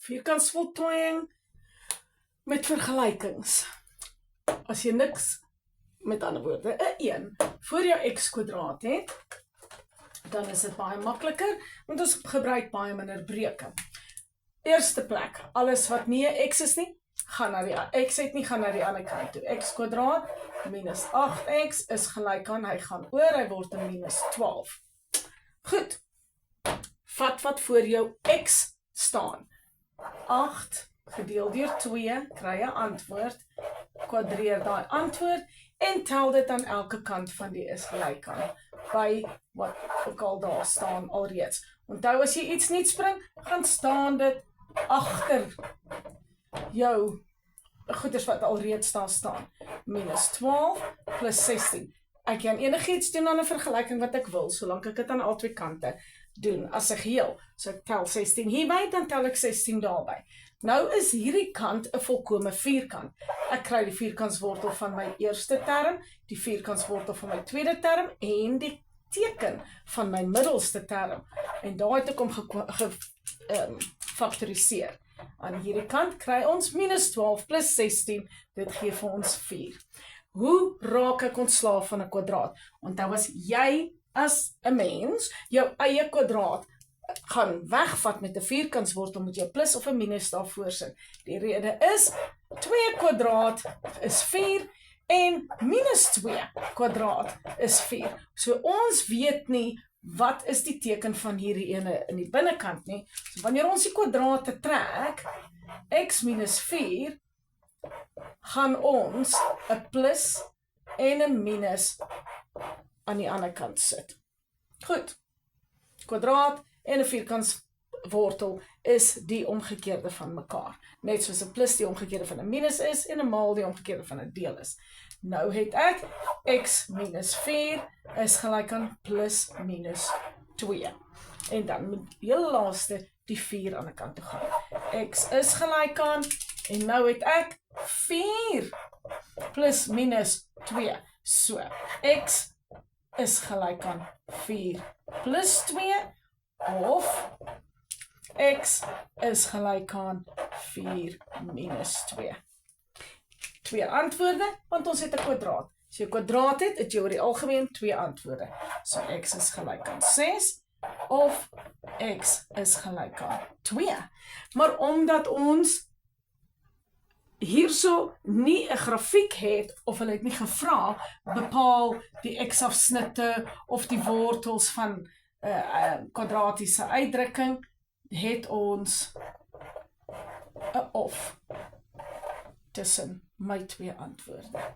vierkantsvoltooiing met vergelykings. As jy niks, met ander woorde, 'n 1 voor jou x kwadraat het, dan is dit baie makliker, want ons gebruik baie minder breuke. Eerste plek, alles wat nie 'n x is nie, gaan na die x het nie, gaan na die ander kant toe. X kwadraat minus 8x is gelyk aan, hy gaan oor, hy word 'n minus 12. Goed, vat wat voor jou x staan. 8 gedeel deur 2, kry 'n antwoord, kwadreer daai antwoord, en tel dit aan elke kant van die is gelyk aan, by wat ook al daar staan alreeds. Onthou, as jy iets nuuts bring, gaan staan dit agter jou goeders wat alreeds daar staan. Minus 12 plus 16. Ek kan enigiets doen aan 'n vergelyking wat ek wil, solank ek dit aan al twee kante doen, as 'n geheel. So ek tel 16 hierby, dan tel ek 16 daarby. Nou is hierdie kant 'n volkome vierkant. Ek kry die vierkantswortel van my eerste term, die vierkantswortel van my tweede term, en die teken van my middelste term. En daar het ek hom gefaktoriseer. Aan hierdie kant kry ons minus 12 plus 16, dit gee vir ons 4. Hoe raak ek ontslaaf van 'n kwadraat? Onthou, as jy as 'n mens jou eie kwadraat gaan wegvat met 'n vierkantswortel, moet jy 'n plus of 'n minus daarvoor sit. Die rede is 2 kwadraat is 4 en minus 2 kwadraat is 4. So ons weet nie wat is die teken van hierdie ene in die binnekant nie. So wanneer ons die kwadrate trek, x minus 4, gaan ons 'n plus en 'n minus aan die ander kant sit. Goed, kwadraat en 'n vierkantswortel is die omgekeerde van mekaar. Net soos 'n plus die omgekeerde van 'n minus is en 'n maal die omgekeerde van 'n deel is. Nou het ek x minus 4 is gelyk aan plus minus 2. En dan moet die heel laaste die 4 aan die kant toe gaan. X is gelyk aan, en nou het ek 4 plus minus 2. So, x is gelyk aan 4 plus 2, of x is gelyk aan 4 minus 2. 2 antwoorde, want ons het 'n kwadraat. As jy 'n kwadraat het jy oor die algemeen 2 antwoorde. So x is gelyk aan 6, of x is gelyk aan 2. Maar omdat ons hierso nie 'n grafiek het, of hulle het nie gevra, bepaal die x-afsnitte of die wortels van kwadratiese uitdrukking, het ons 'n of tussen my 2 antwoorde.